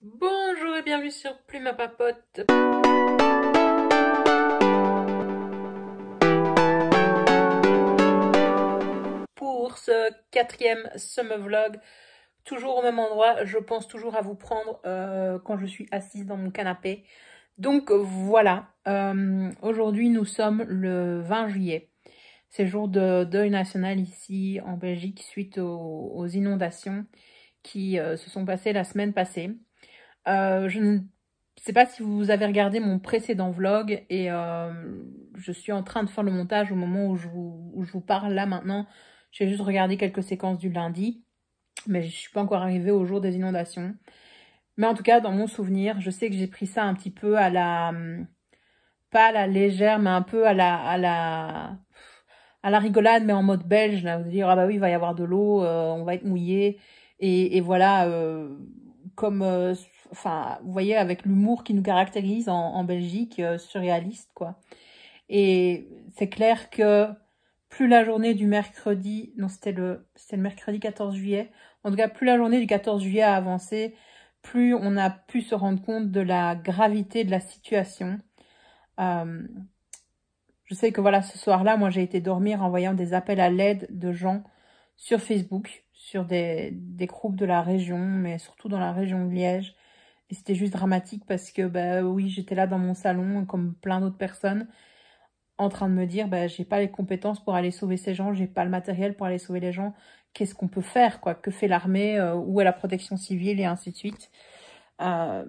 Bonjour et bienvenue sur Plume à Papote. Pour ce quatrième summer vlog, toujours au même endroit, je pense toujours à vous prendre quand je suis assise dans mon canapé. Donc voilà, aujourd'hui nous sommes le 20 juillet. C'est jour de deuil national ici en Belgique suite aux inondations qui se sont passées la semaine passée. Je ne sais pas si vous avez regardé mon précédent vlog et je suis en train de faire le montage au moment où je vous parle là maintenant. J'ai juste regardé quelques séquences du lundi, mais je ne suis pas encore arrivée au jour des inondations. Mais en tout cas, dans mon souvenir, je sais que j'ai pris ça un petit peu à la... pas à la légère, mais un peu à la rigolade, mais en mode belge, là, vous dire, ah bah oui, il va y avoir de l'eau, on va être mouillé. Et voilà, comme, enfin, vous voyez, avec l'humour qui nous caractérise en Belgique, surréaliste, quoi. Et c'est clair que plus la journée du mercredi, non, c'était le mercredi 14 juillet, en tout cas, plus la journée du 14 juillet a avancé, plus on a pu se rendre compte de la gravité de la situation. Euh, je sais que voilà, ce soir-là, moi, j'ai été dormir en voyant des appels à l'aide de gens sur Facebook, sur des groupes de la région, mais surtout dans la région de Liège. Et c'était juste dramatique parce que, bah oui, j'étais là dans mon salon, comme plein d'autres personnes, en train de me dire, bah, j'ai pas les compétences pour aller sauver ces gens, j'ai pas le matériel pour aller sauver les gens. Qu'est-ce qu'on peut faire, quoi? Que fait l'armée? Où est la protection civile? Et ainsi de suite. Euh,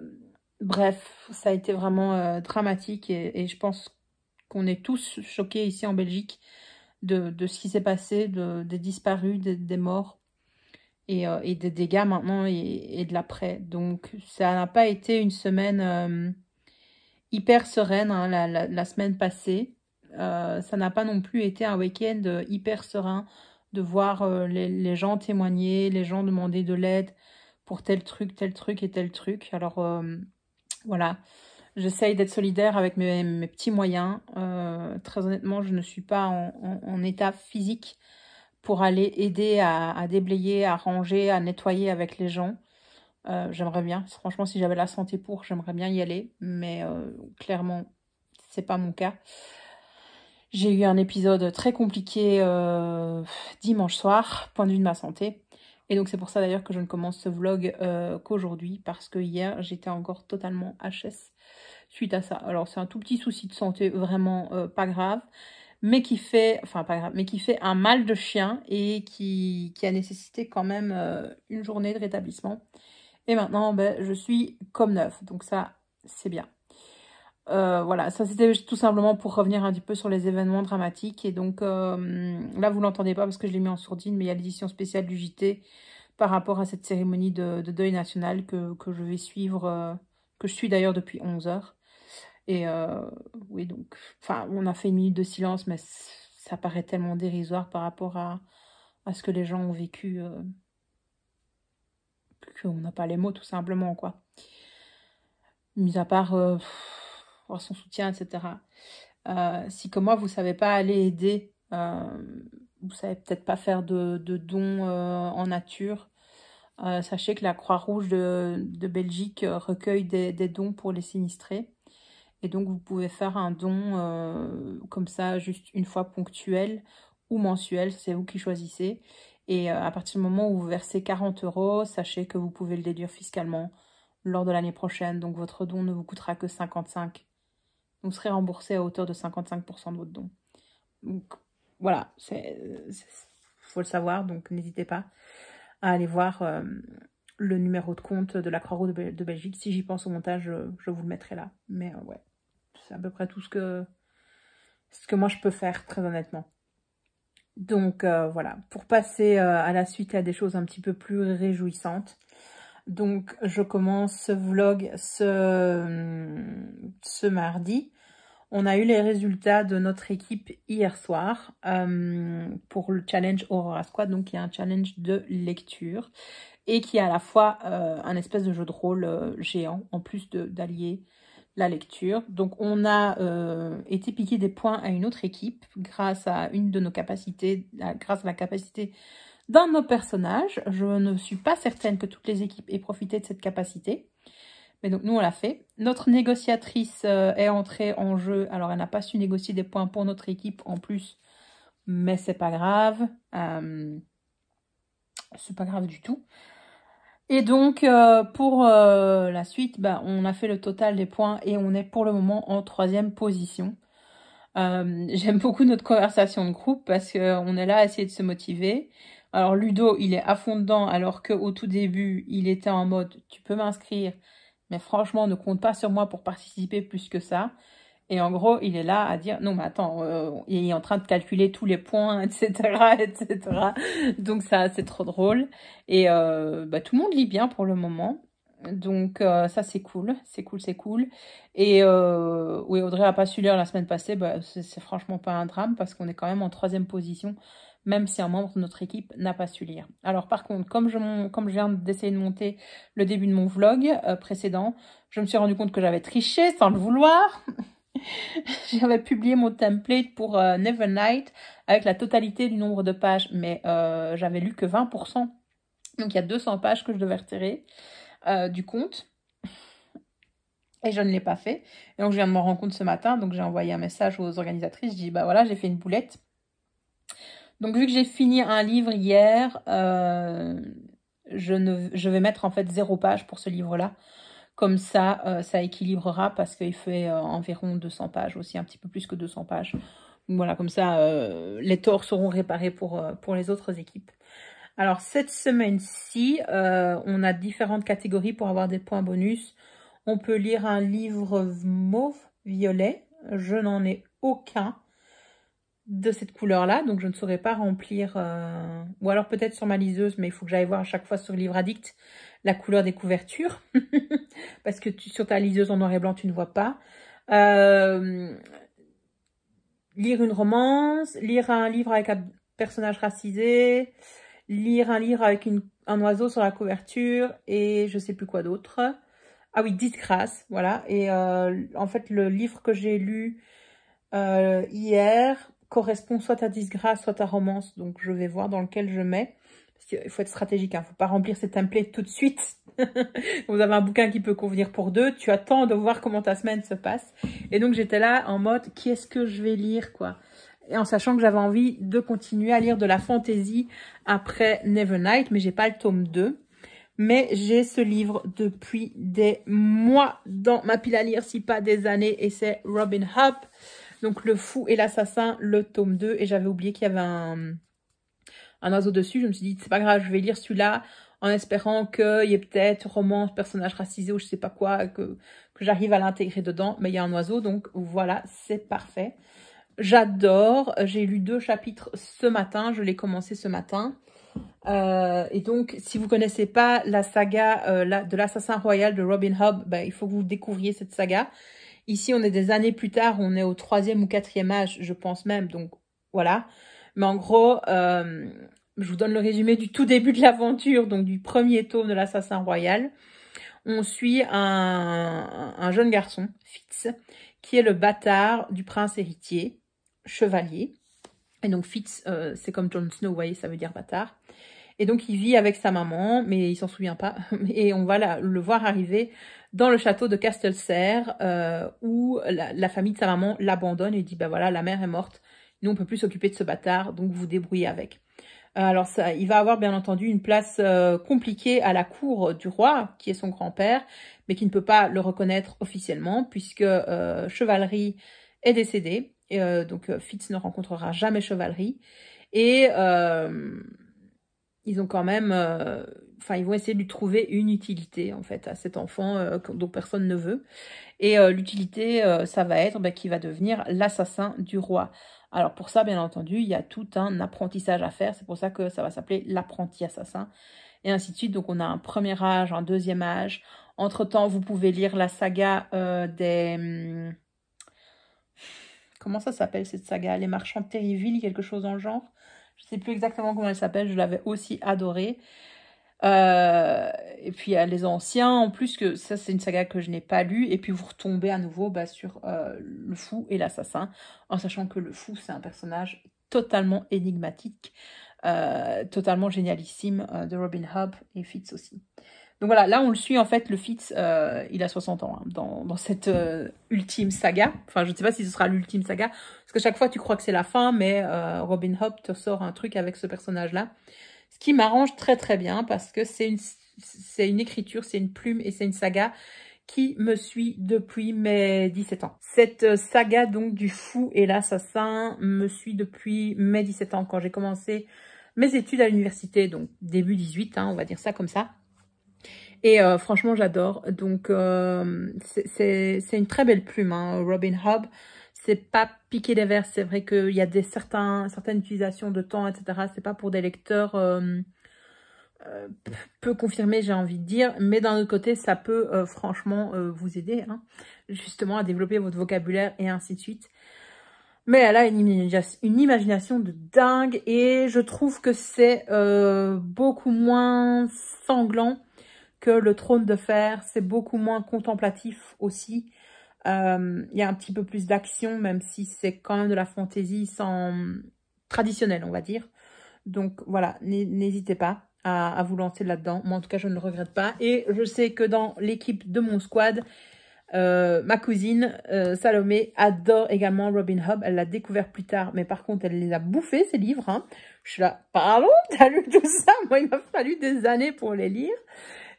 Bref, ça a été vraiment dramatique et je pense qu'on est tous choqués ici en Belgique de ce qui s'est passé, des disparus, des morts et des dégâts maintenant et de l'après. Donc ça n'a pas été une semaine hyper sereine hein, la semaine passée. Ça n'a pas non plus été un week-end hyper serein de voir les gens témoigner, les gens demander de l'aide pour tel truc et tel truc. Alors voilà, j'essaye d'être solidaire avec mes petits moyens. Très honnêtement, je ne suis pas en état physique pour aller aider à déblayer, à ranger, à nettoyer avec les gens. J'aimerais bien, franchement, si j'avais la santé pour, j'aimerais bien y aller. Mais clairement, c'est pas mon cas. J'ai eu un épisode très compliqué dimanche soir, point de vue de ma santé. Et donc c'est pour ça d'ailleurs que je ne commence ce vlog qu'aujourd'hui, parce que hier j'étais encore totalement HS suite à ça. Alors c'est un tout petit souci de santé vraiment pas grave, mais qui fait, enfin pas grave, mais qui fait un mal de chien et qui a nécessité quand même une journée de rétablissement. Et maintenant ben, je suis comme neuve, donc ça c'est bien. Voilà, ça c'était tout simplement pour revenir un petit peu sur les événements dramatiques. Et donc là, vous l'entendez pas parce que je l'ai mis en sourdine, mais il y a l'édition spéciale du JT par rapport à cette cérémonie de deuil national que je vais suivre, que je suis d'ailleurs depuis 11 heures. Et oui, donc, enfin, on a fait une minute de silence, mais ça paraît tellement dérisoire par rapport à ce que les gens ont vécu, qu'on n'a pas les mots tout simplement, quoi. Mis à part son soutien, etc. Si comme moi, vous savez pas aller aider, vous savez peut-être pas faire de dons en nature, sachez que la Croix-Rouge de Belgique recueille des dons pour les sinistrés. Et donc, vous pouvez faire un don comme ça, juste une fois ponctuel ou mensuel, c'est vous qui choisissez. Et à partir du moment où vous versez 40 €, sachez que vous pouvez le déduire fiscalement lors de l'année prochaine. Donc, votre don ne vous coûtera que 55. Vous serez remboursé à hauteur de 55% de votre don. Donc voilà, faut le savoir, donc n'hésitez pas à aller voir le numéro de compte de la Croix-Rouge de Belgique. Si j'y pense au montage, je vous le mettrai là. Mais ouais, c'est à peu près tout ce que moi je peux faire, très honnêtement. Donc voilà, pour passer à la suite à des choses un petit peu plus réjouissantes. Donc je commence ce vlog ce mardi. On a eu les résultats de notre équipe hier soir pour le challenge Aurora Squad, donc qui est un challenge de lecture et qui est à la fois un espèce de jeu de rôle géant, en plus d'allier la lecture. Donc on a été piqué des points à une autre équipe grâce à une de nos capacités, grâce à la capacité Dans nos personnages, je ne suis pas certaine que toutes les équipes aient profité de cette capacité. Mais donc, nous, on l'a fait. Notre négociatrice est entrée en jeu. Alors, elle n'a pas su négocier des points pour notre équipe en plus. Mais c'est pas grave. C'est pas grave du tout. Et donc, pour la suite, on a fait le total des points et on est pour le moment en 3e position. J'aime beaucoup notre conversation de groupe parce qu'on est là à essayer de se motiver. Alors, Ludo, il est à fond dedans alors qu'au tout début, il était en mode « tu peux m'inscrire, mais franchement, ne compte pas sur moi pour participer plus que ça ». Et en gros, il est là à dire, non, mais attends, il est en train de calculer tous les points, etc., etc. Donc ça, c'est trop drôle. Et tout le monde lit bien pour le moment. Donc ça, c'est cool, c'est cool, c'est cool. Et oui, Audrey a pas su lire la semaine passée, c'est franchement pas un drame parce qu'on est quand même en 3e position, même si un membre de notre équipe n'a pas su lire. Alors par contre, comme je viens d'essayer de monter le début de mon vlog précédent, je me suis rendu compte que j'avais triché sans le vouloir. J'avais publié mon template pour Nevernight avec la totalité du nombre de pages, mais j'avais lu que 20%. Donc il y a 200 pages que je devais retirer du compte. Et je ne l'ai pas fait. Et donc je viens de m'en rendre compte ce matin, donc j'ai envoyé un message aux organisatrices. Je dis, voilà, j'ai fait une boulette. Donc vu que j'ai fini un livre hier, je vais mettre en fait 0 page pour ce livre-là. Comme ça, ça équilibrera parce qu'il fait environ 200 pages, aussi un petit peu plus que 200 pages. Donc voilà, comme ça, les torts seront réparés pour les autres équipes. Alors, cette semaine-ci, on a différentes catégories pour avoir des points bonus. On peut lire un livre mauve, violet. Je n'en ai aucun de cette couleur-là, donc je ne saurais pas remplir... Ou alors peut-être sur ma liseuse, mais il faut que j'aille voir à chaque fois sur Livre Addict la couleur des couvertures. Parce que sur ta liseuse en noir et blanc, tu ne vois pas. Lire une romance, lire un livre avec un personnage racisé, lire un livre avec un oiseau sur la couverture et je sais plus quoi d'autre. Ah oui, Disgrâce, voilà. Et en fait, le livre que j'ai lu hier correspond soit à Disgrâce, soit à romance. Donc, je vais voir dans lequel je mets. Il faut être stratégique, il ne faut pas remplir ces templates tout de suite. Vous avez un bouquin qui peut convenir pour 2, tu attends de voir comment ta semaine se passe. Et donc j'étais là en mode, qui est-ce que je vais lire, quoi. Et en sachant que j'avais envie de continuer à lire de la fantasy après Nevernight, mais j'ai pas le tome 2. Mais j'ai ce livre depuis des mois dans ma pile à lire, si pas des années, et c'est Robin Hood. Donc Le Fou et l'Assassin, le tome 2. Et j'avais oublié qu'il y avait un oiseau dessus. Je me suis dit, c'est pas grave, je vais lire celui-là en espérant qu'il y ait peut-être romance, personnage racisé ou je sais pas quoi, que j'arrive à l'intégrer dedans. Mais il y a un oiseau, donc voilà, c'est parfait. J'adore. J'ai lu 2 chapitres ce matin. Je l'ai commencé ce matin. Et donc, si vous connaissez pas la saga de l'assassin royal de Robin Hood, il faut que vous découvriez cette saga. Ici, on est des années plus tard. On est au 3e ou 4e âge, je pense même. Donc, voilà. Mais en gros, je vous donne le résumé du tout début de l'aventure, donc du premier tome de l'assassin royal. On suit un jeune garçon, Fitz, qui est le bâtard du prince héritier, chevalier. Et donc Fitz, c'est comme Jon Snow, vous voyez, ça veut dire bâtard. Et donc il vit avec sa maman, mais il s'en souvient pas. Et on va le voir arriver dans le château de Castelserre, où la famille de sa maman l'abandonne et dit, voilà, la mère est morte. Nous, on peut plus s'occuper de ce bâtard, donc vous débrouillez avec. Alors, il va avoir bien entendu une place compliquée à la cour du roi, qui est son grand-père, mais qui ne peut pas le reconnaître officiellement, puisque Chevalerie est décédé. Donc, Fitz ne rencontrera jamais Chevalerie. Et ils ont quand même... ils vont essayer de lui trouver une utilité, en fait, à cet enfant dont personne ne veut. Et l'utilité, ça va être qu'il va devenir l'assassin du roi. Alors pour ça, bien entendu, il y a tout un apprentissage à faire. C'est pour ça que ça va s'appeler l'apprenti assassin. Et ainsi de suite. Donc on a un premier âge, un deuxième âge. Entre-temps, vous pouvez lire la saga des... Comment ça s'appelle cette saga? Les Marchands de Terryville, quelque chose dans le genre. Je ne sais plus exactement comment elle s'appelle. Je l'avais aussi adorée. Et puis il y a les anciens, en plus que ça c'est une saga que je n'ai pas lue, et puis vous retombez à nouveau sur le fou et l'assassin, en sachant que le fou c'est un personnage totalement énigmatique. totalement génialissime de Robin Hobb et Fitz aussi. Donc voilà, là on le suit en fait, le Fitz, il a 60 ans hein, dans cette ultime saga. Enfin, je ne sais pas si ce sera l'ultime saga, parce que chaque fois tu crois que c'est la fin, mais Robin Hobb te sort un truc avec ce personnage-là. Ce qui m'arrange très très bien, parce que c'est une écriture, c'est une plume et c'est une saga qui me suit depuis mes 17 ans. Cette saga donc du fou et l'assassin me suit depuis mes 17 ans, quand j'ai commencé mes études à l'université, donc début 18, hein, on va dire ça comme ça. Et franchement, j'adore. Donc, c'est une très belle plume, hein, Robin Hobb. C'est pas piqué des vers. C'est vrai qu'il y a certaines utilisations de temps, etc. C'est pas pour des lecteurs peu confirmés, j'ai envie de dire. Mais d'un autre côté, ça peut franchement vous aider, hein, justement, à développer votre vocabulaire et ainsi de suite. Mais elle a une imagination de dingue. Et je trouve que c'est beaucoup moins sanglant que le trône de fer, c'est beaucoup moins contemplatif aussi. Il y a un petit peu plus d'action, même si c'est quand même de la fantaisie traditionnelle, on va dire. Donc voilà, n'hésitez pas à vous lancer là-dedans. Moi, en tout cas, je ne le regrette pas. Et je sais que dans l'équipe de mon squad, ma cousine Salomé adore également Robin Hobb. Elle l'a découvert plus tard, mais par contre, elle les a bouffés, ces livres. Hein. Je suis là, pardon, t'as lu tout ça? Moi, il m'a fallu des années pour les lire.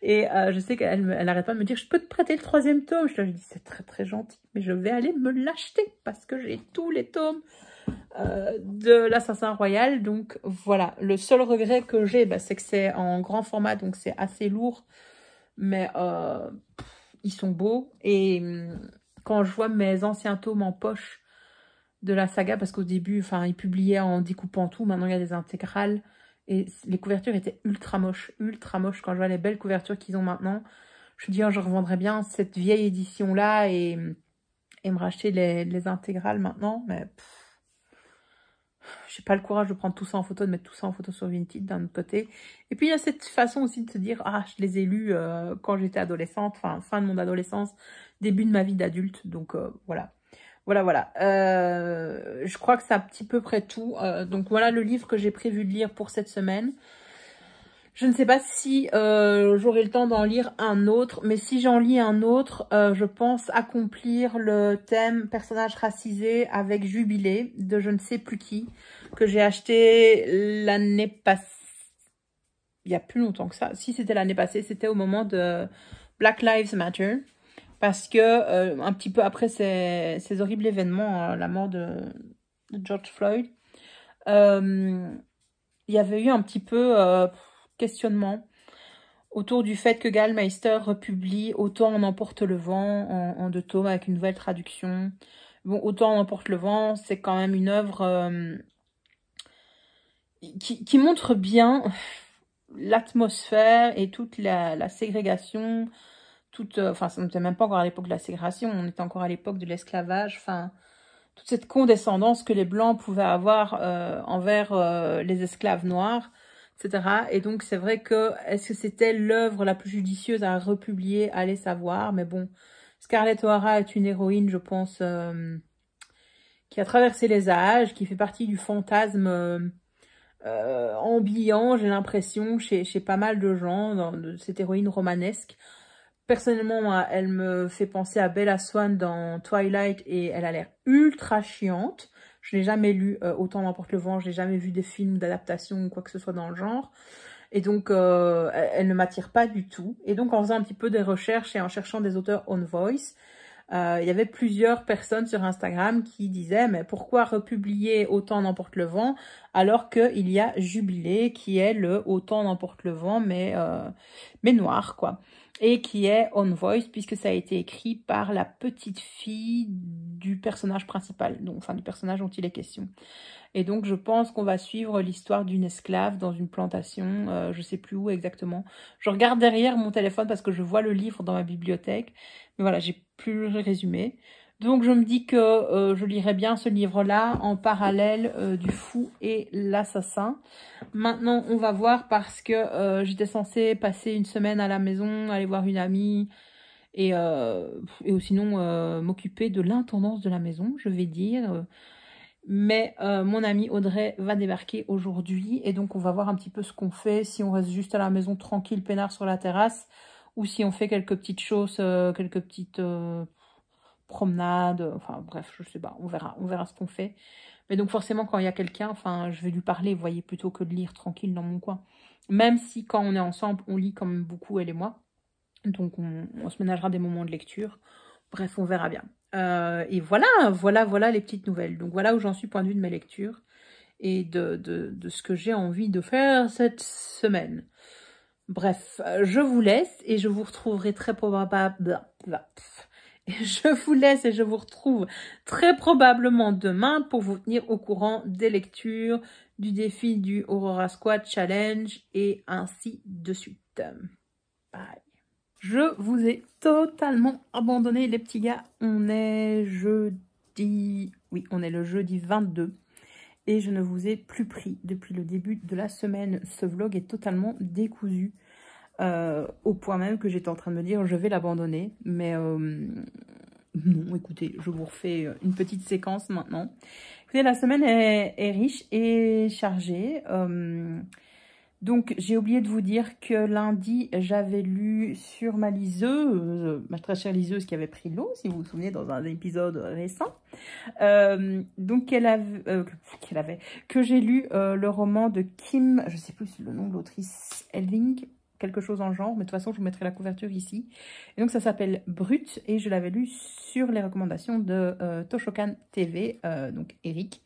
Et je sais qu'elle n'arrête pas de me dire, je peux te prêter le 3e tome. Je lui dis, c'est très très gentil, mais je vais aller me l'acheter parce que j'ai tous les tomes de l'Assassin Royal. Donc voilà, le seul regret que j'ai, bah, c'est que c'est en grand format, donc c'est assez lourd. Mais ils sont beaux. Et quand je vois mes anciens tomes en poche de la saga, parce qu'au début, enfin, ils publiaient en découpant tout, maintenant il y a des intégrales. Et les couvertures étaient ultra moches quand je vois les belles couvertures qu'ils ont maintenant. Je me dis, oh, je revendrais bien cette vieille édition-là et me racheter les intégrales maintenant. Mais j'ai pas le courage de prendre tout ça en photo, de mettre tout ça en photo sur Vinted d'un autre côté. Et puis il y a cette façon aussi de se dire, ah, je les ai lus quand j'étais adolescente, enfin fin de mon adolescence, début de ma vie d'adulte. Donc voilà. Voilà. Je crois que c'est à petit peu près tout. Donc voilà le livre que j'ai prévu de lire pour cette semaine. Je ne sais pas si j'aurai le temps d'en lire un autre, mais si j'en lis un autre, je pense accomplir le thème personnage racisé avec Jubilé de je ne sais plus qui, que j'ai acheté l'année passée. Il y a plus longtemps que ça. Si c'était l'année passée, c'était au moment de Black Lives Matter. Parce que un petit peu après ces horribles événements, la mort de George Floyd, il y avait eu un petit peu questionnement autour du fait que Gallmeister republie Autant en emporte le vent en 2 tomes avec une nouvelle traduction. Bon, Autant en emporte le vent, c'est quand même une œuvre qui montre bien l'atmosphère et toute la ségrégation. Enfin, ça n'était même pas encore à l'époque de la ségrégation, on était encore à l'époque de l'esclavage, enfin, toute cette condescendance que les Blancs pouvaient avoir envers les esclaves noirs, etc. Et donc, c'est vrai que, est-ce que c'était l'œuvre la plus judicieuse à republier, allez savoir, mais bon, Scarlett O'Hara est une héroïne, je pense, qui a traversé les âges, qui fait partie du fantasme ambiant, j'ai l'impression, chez pas mal de gens, de cette héroïne romanesque. Personnellement, elle me fait penser à Bella Swan dans Twilight et elle a l'air ultra chiante. Je n'ai jamais lu Autant n'emporte le vent, je n'ai jamais vu des films d'adaptation ou quoi que ce soit dans le genre. Et donc, elle ne m'attire pas du tout. Et donc, en faisant un petit peu des recherches et en cherchant des auteurs on Voice, il y avait plusieurs personnes sur Instagram qui disaient « Mais pourquoi republier Autant n'emporte le vent alors qu'il y a Jubilé qui est le Autant n'emporte le vent mais noir, quoi ?» et qui est On Voice, puisque ça a été écrit par la petite fille du personnage principal, donc enfin du personnage dont il est question. Et donc je pense qu'on va suivre l'histoire d'une esclave dans une plantation, je sais plus où exactement. Je regarde derrière mon téléphone parce que je vois le livre dans ma bibliothèque, mais voilà, j'ai plus le résumé. Donc je me dis que je lirai bien ce livre-là en parallèle du fou et l'assassin. Maintenant, on va voir parce que j'étais censée passer une semaine à la maison, aller voir une amie ou sinon m'occuper de l'intendance de la maison, je vais dire. Mais mon amie Audrey va débarquer aujourd'hui et donc on va voir un petit peu ce qu'on fait, si on reste juste à la maison tranquille, peinard sur la terrasse, ou si on fait quelques petites choses, quelques petites promenades, enfin bref, je sais pas, on verra ce qu'on fait. Mais donc forcément quand il y a quelqu'un, enfin je vais lui parler, vous voyez, plutôt que de lire tranquille dans mon coin. Même si quand on est ensemble, on lit quand même beaucoup, elle et moi. Donc on se ménagera des moments de lecture. Bref, on verra bien. Et voilà les petites nouvelles. Donc voilà où j'en suis point de vue de mes lectures et de ce que j'ai envie de faire cette semaine. Bref, je vous laisse et je vous retrouverai très probablement... Je vous laisse et je vous retrouve très probablement demain pour vous tenir au courant des lectures, du défi du Aurora Squad Challenge et ainsi de suite. Bye. Je vous ai totalement abandonné les petits gars. On est jeudi... Oui, on est le jeudi 22. Et je ne vous ai plus pris depuis le début de la semaine. Ce vlog est totalement décousu. Au point même que j'étais en train de me dire je vais l'abandonner. Mais non, écoutez, je vous refais une petite séquence maintenant. Écoutez, la semaine est riche et chargée. Donc, j'ai oublié de vous dire que lundi, j'avais lu sur ma liseuse, ma très chère liseuse qui avait pris l'eau, si vous vous souvenez, dans un épisode récent. Donc, que j'ai lu le roman de Kim, je ne sais plus le nom de l'autrice, Elving, quelque chose en genre, mais de toute façon, je vous mettrai la couverture ici. Et donc, ça s'appelle Brut, et je l'avais lu sur les recommandations de Toshokan TV, donc Eric,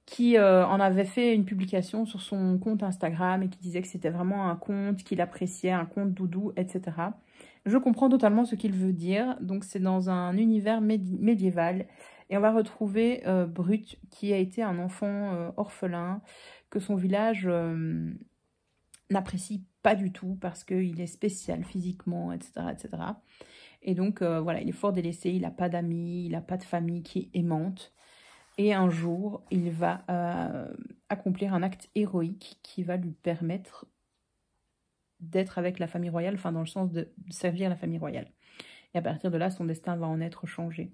qui en avait fait une publication sur son compte Instagram et qui disait que c'était vraiment un conte qu'il appréciait, un conte doudou, etc. Je comprends totalement ce qu'il veut dire. Donc c'est dans un univers médiéval et on va retrouver Brut qui a été un enfant orphelin que son village n'apprécie pas du tout parce qu'il est spécial physiquement, etc. etc. Et donc voilà, il est fort délaissé, il n'a pas d'amis, il n'a pas de famille qui est aimante. Et un jour, il va accomplir un acte héroïque qui va lui permettre d'être avec la famille royale, enfin dans le sens de servir la famille royale. Et à partir de là, son destin va en être changé.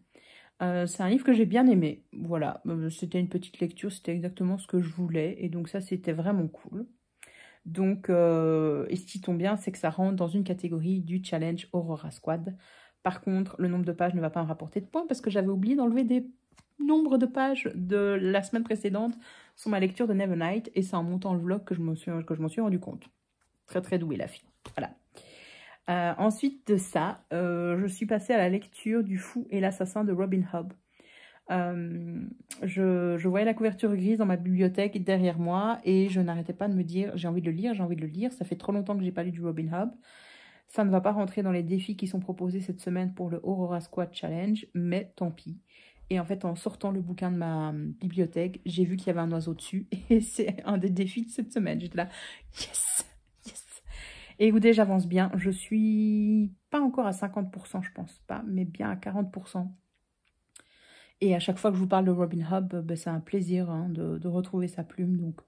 C'est un livre que j'ai bien aimé. Voilà, c'était une petite lecture, c'était exactement ce que je voulais. Et donc ça, c'était vraiment cool. Donc, et ce qui tombe bien, c'est que ça rentre dans une catégorie du challenge Aurora Squad. Par contre, le nombre de pages ne va pas me rapporter de points parce que j'avais oublié d'enlever des nombre de pages de la semaine précédente sur ma lecture de Nevernight et c'est en montant le vlog que je m'en suis rendu compte. Très très douée la fille. Voilà. Ensuite de ça, je suis passée à la lecture du Fou et l'assassin de Robin Hobb. Je voyais la couverture grise dans ma bibliothèque derrière moi et je n'arrêtais pas de me dire j'ai envie de le lire, j'ai envie de le lire. Ça fait trop longtemps que j'ai pas lu du Robin Hobb. Ça ne va pas rentrer dans les défis qui sont proposés cette semaine pour le Aurora Squad Challenge, mais tant pis. Et en fait, en sortant le bouquin de ma bibliothèque, j'ai vu qu'il y avait un oiseau dessus. Et c'est un des défis de cette semaine. J'étais là, yes, yes. Et écoutez, j'avance bien. Je suis pas encore à 50%, je pense pas, mais bien à 40%. Et à chaque fois que je vous parle de Robin Hobb, ben, c'est un plaisir hein, de retrouver sa plume. Donc,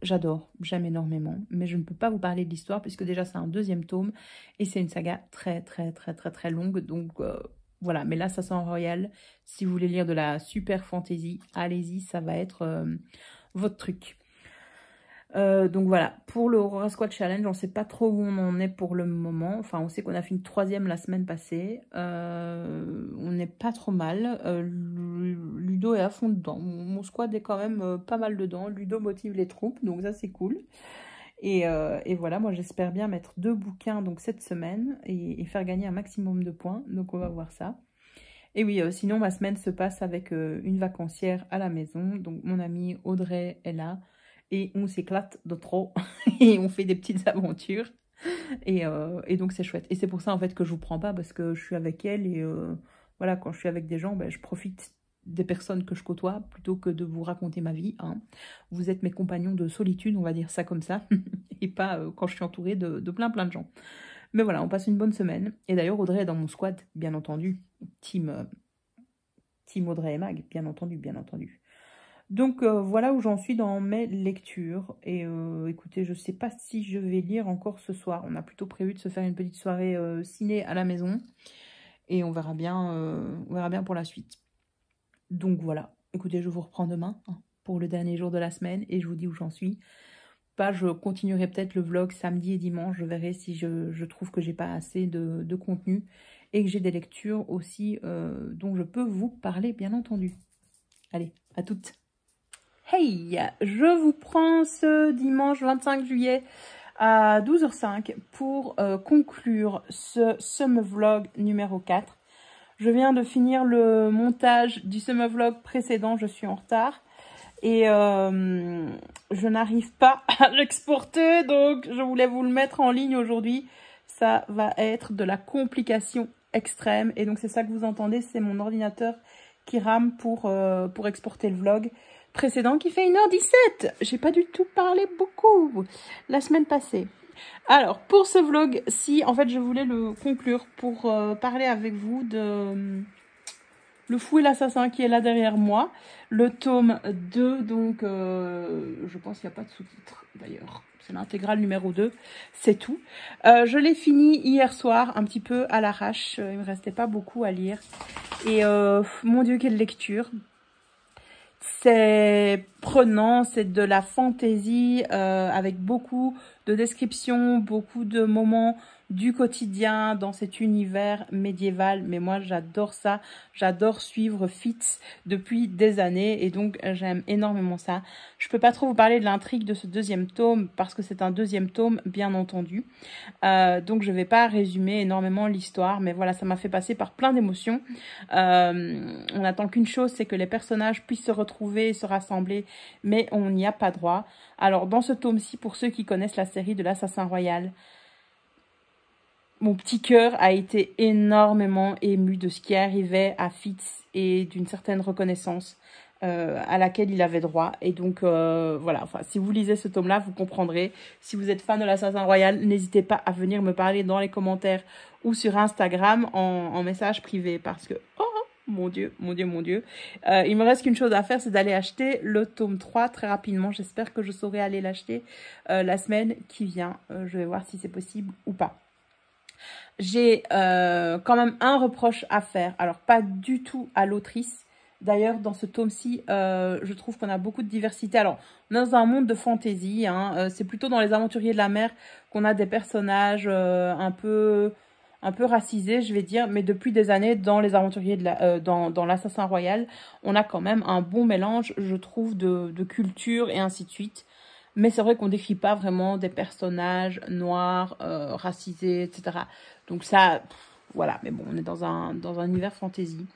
j'adore, j'aime énormément. Mais je ne peux pas vous parler de l'histoire puisque déjà, c'est un deuxième tome. Et c'est une saga très, très, très, très, très longue. Donc... voilà, mais là, ça sent royal. Si vous voulez lire de la super fantasy, allez-y, ça va être votre truc. Donc voilà, pour le Aurora Squad Challenge, on ne sait pas trop où on en est pour le moment. Enfin, on sait qu'on a fait une 3e la semaine passée. On n'est pas trop mal. Ludo est à fond dedans. Mon squad est quand même pas mal dedans. Ludo motive les troupes, donc ça, c'est cool. Et voilà, moi j'espère bien mettre 2 bouquins donc cette semaine et faire gagner un maximum de points. Donc on va voir ça. Et oui, sinon ma semaine se passe avec une vacancière à la maison. Donc mon amie Audrey est là et on s'éclate de trop et on fait des petites aventures. Et donc c'est chouette. Et c'est pour ça en fait que je vous prends pas parce que je suis avec elle et voilà, quand je suis avec des gens, ben, je profite des personnes que je côtoie plutôt que de vous raconter ma vie. Hein. Vous êtes mes compagnons de solitude, on va dire ça comme ça, et pas quand je suis entourée de plein de gens. Mais voilà, on passe une bonne semaine. Et d'ailleurs, Audrey est dans mon squad, bien entendu. Team Audrey et Mag, bien entendu, bien entendu. Donc voilà où j'en suis dans mes lectures. Et écoutez, je ne sais pas si je vais lire encore ce soir. On a plutôt prévu de se faire une petite soirée ciné à la maison. Et on verra bien pour la suite. Donc voilà. écoutez, je vous reprends demain hein, pour le dernier jour de la semaine et je vous dis où j'en suis. Pas, je continuerai peut-être le vlog samedi et dimanche. Je verrai si je trouve que j'ai pas assez de contenu et que j'ai des lectures aussi dont je peux vous parler, bien entendu. Allez, à toutes. Hey, je vous prends ce dimanche 25 juillet à 12h05 pour conclure ce summer vlog numéro 4. Je viens de finir le montage du summer vlog précédent, je suis en retard. Et je n'arrive pas à l'exporter, donc je voulais vous le mettre en ligne aujourd'hui. Ça va être de la complication extrême. Et donc c'est ça que vous entendez, c'est mon ordinateur qui rame pour exporter le vlog précédent qui fait 1h17. J'ai pas du tout parlé beaucoup la semaine passée. Alors, pour ce vlog-ci, en fait, je voulais le conclure pour parler avec vous de Le Fou et l'Assassin qui est là derrière moi. Le tome 2, donc je pense qu'il n'y a pas de sous-titres d'ailleurs. C'est l'intégrale numéro 2, c'est tout. Je l'ai fini hier soir, un petit peu à l'arrache. Il ne me restait pas beaucoup à lire. Et mon Dieu, quelle lecture! C'est prenant, c'est de la fantaisie avec beaucoup de descriptions, beaucoup de moments du quotidien dans cet univers médiéval. Mais moi, j'adore ça. J'adore suivre Fitz depuis des années et donc j'aime énormément ça. Je peux pas trop vous parler de l'intrigue de ce deuxième tome parce que c'est un deuxième tome, bien entendu. Donc je vais pas résumer énormément l'histoire, mais voilà, ça m'a fait passer par plein d'émotions. On attend qu'une chose, c'est que les personnages puissent se retrouver et se rassembler, mais on n'y a pas droit. Alors dans ce tome-ci, pour ceux qui connaissent la série de l'Assassin Royal, mon petit cœur a été énormément ému de ce qui arrivait à Fitz et d'une certaine reconnaissance à laquelle il avait droit. Et donc, voilà, enfin, si vous lisez ce tome-là, vous comprendrez. Si vous êtes fan de l'Assassin Royal, n'hésitez pas à venir me parler dans les commentaires ou sur Instagram en message privé parce que, oh, mon Dieu, mon Dieu, mon Dieu. Il me reste qu'une chose à faire, c'est d'aller acheter le tome 3 très rapidement. J'espère que je saurai aller l'acheter la semaine qui vient. Je vais voir si c'est possible ou pas. J'ai quand même un reproche à faire. Alors, pas du tout à l'autrice. D'ailleurs, dans ce tome-ci, je trouve qu'on a beaucoup de diversité. Alors, on est dans un monde de fantaisie. Hein, c'est plutôt dans Les Aventuriers de la Mer qu'on a des personnages un peu racisés, je vais dire. Mais depuis des années, dans Les Aventuriers de dans l'Assassin Royal, on a quand même un bon mélange, je trouve, de culture et ainsi de suite. Mais c'est vrai qu'on ne décrit pas vraiment des personnages noirs, racisés, etc. Donc ça, voilà. Mais bon, on est dans un univers fantasy.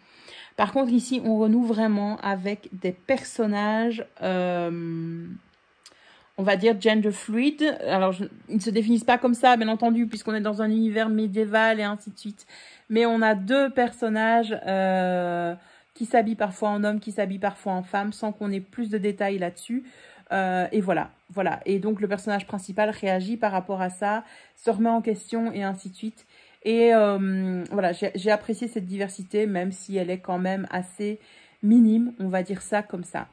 Par contre, ici, on renoue vraiment avec des personnages, on va dire, gender fluid. Alors, ils ne se définissent pas comme ça, bien entendu, puisqu'on est dans un univers médiéval et ainsi de suite. Mais on a deux personnages qui s'habillent parfois en homme, qui s'habillent parfois en femme, sans qu'on ait plus de détails là-dessus. Et voilà. Et donc, le personnage principal réagit par rapport à ça, se remet en question et ainsi de suite. Et voilà, j'ai apprécié cette diversité, même si elle est quand même assez minime, on va dire ça comme ça.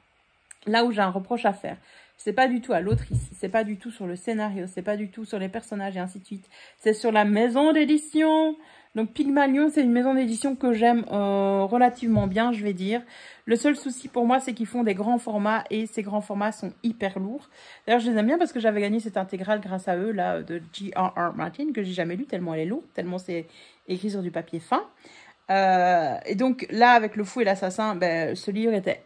Là où j'ai un reproche à faire, c'est pas du tout à l'autrice, c'est pas du tout sur le scénario, c'est pas du tout sur les personnages et ainsi de suite. C'est sur la maison d'édition. Donc Pygmalion, c'est une maison d'édition que j'aime relativement bien, je vais dire. Le seul souci pour moi, c'est qu'ils font des grands formats et ces grands formats sont hyper lourds. D'ailleurs, je les aime bien parce que j'avais gagné cette intégrale grâce à eux, là, de J.R.R. Martin, que j'ai jamais lu tellement elle est lourde, tellement c'est écrit sur du papier fin. Et donc là, avec Le Fou et l'Assassin, ben, ce livre était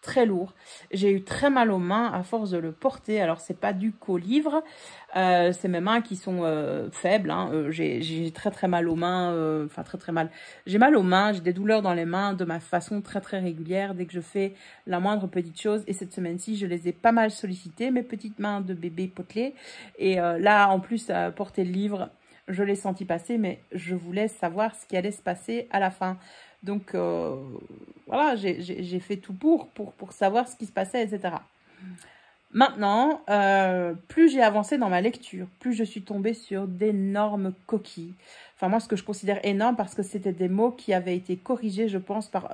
très lourd. J'ai eu très mal aux mains à force de le porter. Alors, c'est pas du co-livre. C'est mes mains qui sont faibles. Hein. J'ai très mal aux mains. Enfin, très mal. J'ai mal aux mains. J'ai des douleurs dans les mains de ma façon très régulière dès que je fais la moindre petite chose. Et cette semaine-ci, je les ai pas mal sollicitées, mes petites mains de bébé potelé. Et là, en plus, à porter le livre, je l'ai senti passer, mais je voulais savoir ce qui allait se passer à la fin. Donc, voilà, j'ai fait tout pour savoir ce qui se passait, etc. Maintenant, plus j'ai avancé dans ma lecture, plus je suis tombée sur d'énormes coquilles. Enfin, moi, ce que je considère énorme, parce que c'était des mots qui avaient été corrigés, je pense, par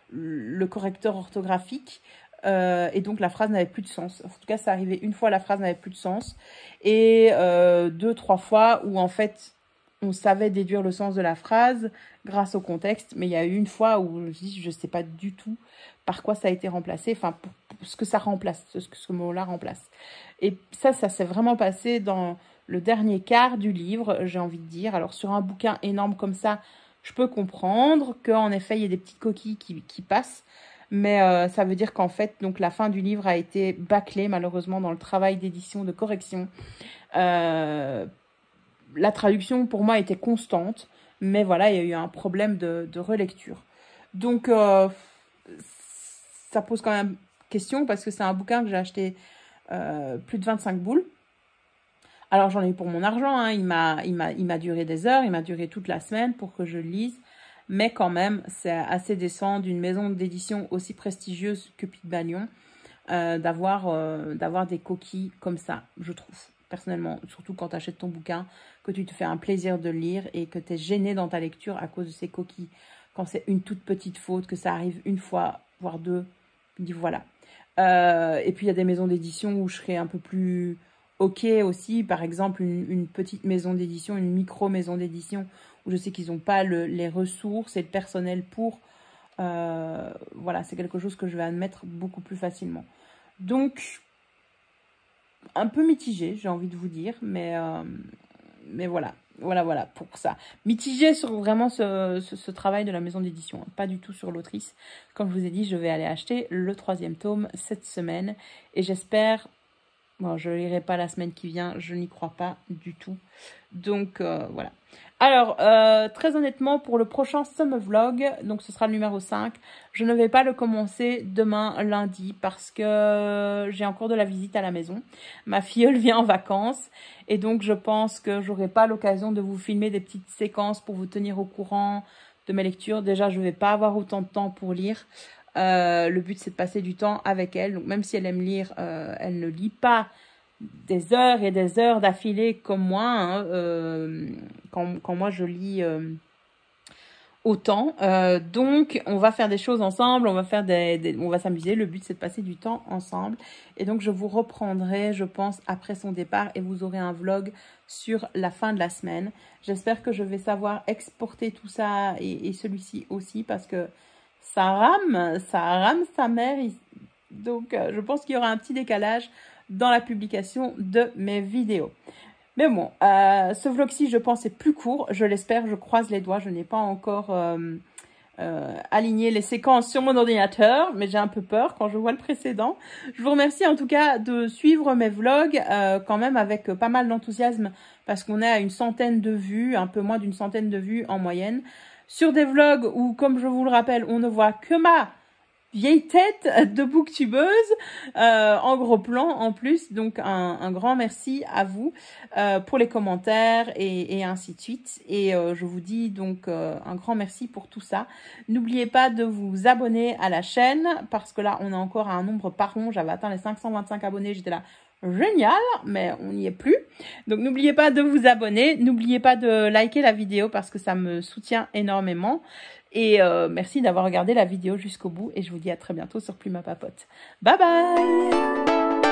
le correcteur orthographique. Et donc, la phrase n'avait plus de sens. En tout cas, ça arrivait une fois, la phrase n'avait plus de sens. Et 2-3 fois où, en fait, on savait déduire le sens de la phrase grâce au contexte, mais il y a eu une fois où je ne sais pas du tout par quoi ça a été remplacé, enfin, pour ce que ça remplace, ce que ce mot-là remplace. Et ça s'est vraiment passé dans le dernier quart du livre, j'ai envie de dire. Alors, sur un bouquin énorme comme ça, je peux comprendre qu'en effet, il y ait des petites coquilles qui passent, mais ça veut dire qu'en fait, donc, la fin du livre a été bâclée, malheureusement, dans le travail d'édition, de correction. La traduction, pour moi, était constante, mais voilà, il y a eu un problème de relecture. Donc, ça pose quand même question, parce que c'est un bouquin que j'ai acheté plus de 25 boules. Alors, j'en ai eu pour mon argent, hein. Il m'a duré des heures, il m'a duré toute la semaine pour que je le lise. Mais quand même, c'est assez décent d'une maison d'édition aussi prestigieuse que Pygmalion d'avoir des coquilles comme ça, je trouve. Personnellement, surtout quand tu achètes ton bouquin, que tu te fais un plaisir de lire et que tu es gêné dans ta lecture à cause de ces coquilles. Quand c'est une toute petite faute, que ça arrive une fois, voire deux, je dis voilà. Et puis, il y a des maisons d'édition où je serais un peu plus OK aussi. Par exemple, une petite maison d'édition, une micro-maison d'édition, où je sais qu'ils n'ont pas les ressources et le personnel pour. Voilà, c'est quelque chose que je vais admettre beaucoup plus facilement. Donc, un peu mitigé, j'ai envie de vous dire, mais voilà. Voilà pour ça. Mitigé sur vraiment ce travail de la maison d'édition, hein, pas du tout sur l'autrice. Comme je vous ai dit, je vais aller acheter le 3e tome cette semaine et j'espère... Bon, je ne lirai pas la semaine qui vient, je n'y crois pas du tout. Donc, voilà. Alors, très honnêtement, pour le prochain Summer Vlog, donc ce sera le numéro 5, je ne vais pas le commencer demain, lundi, parce que j'ai encore de la visite à la maison. Ma filleule vient en vacances, et donc je pense que j'aurai pas l'occasion de vous filmer des petites séquences pour vous tenir au courant de mes lectures. Déjà, je ne vais pas avoir autant de temps pour lire. Le but, c'est de passer du temps avec elle. Donc, même si elle aime lire, elle ne lit pas des heures et des heures d'affilée comme moi. Hein, quand moi, je lis autant. Donc, on va faire des choses ensemble. On va faire on va s'amuser. Le but, c'est de passer du temps ensemble. Et donc, je vous reprendrai, je pense, après son départ. Et vous aurez un vlog sur la fin de la semaine. J'espère que je vais savoir exporter tout ça et celui-ci aussi parce que ça rame sa mère. Donc, je pense qu'il y aura un petit décalage dans la publication de mes vidéos. Mais bon, ce vlog-ci, je pense, est plus court. Je l'espère, je croise les doigts. Je n'ai pas encore aligné les séquences sur mon ordinateur, mais j'ai un peu peur quand je vois le précédent. Je vous remercie en tout cas de suivre mes vlogs quand même avec pas mal d'enthousiasme parce qu'on est à une centaine de vues, un peu moins d'une centaine de vues en moyenne. Sur des vlogs où, comme je vous le rappelle, on ne voit que ma vieille tête de booktubeuse en gros plan en plus. Donc, un grand merci à vous pour les commentaires et ainsi de suite. Et je vous dis donc un grand merci pour tout ça. N'oubliez pas de vous abonner à la chaîne parce que là, on est encore à un nombre par rond. J'avais atteint les 525 abonnés. J'étais là. Génial, mais on n'y est plus. Donc, n'oubliez pas de vous abonner. N'oubliez pas de liker la vidéo parce que ça me soutient énormément. Et merci d'avoir regardé la vidéo jusqu'au bout. Et je vous dis à très bientôt sur Plume à Papote. Bye bye!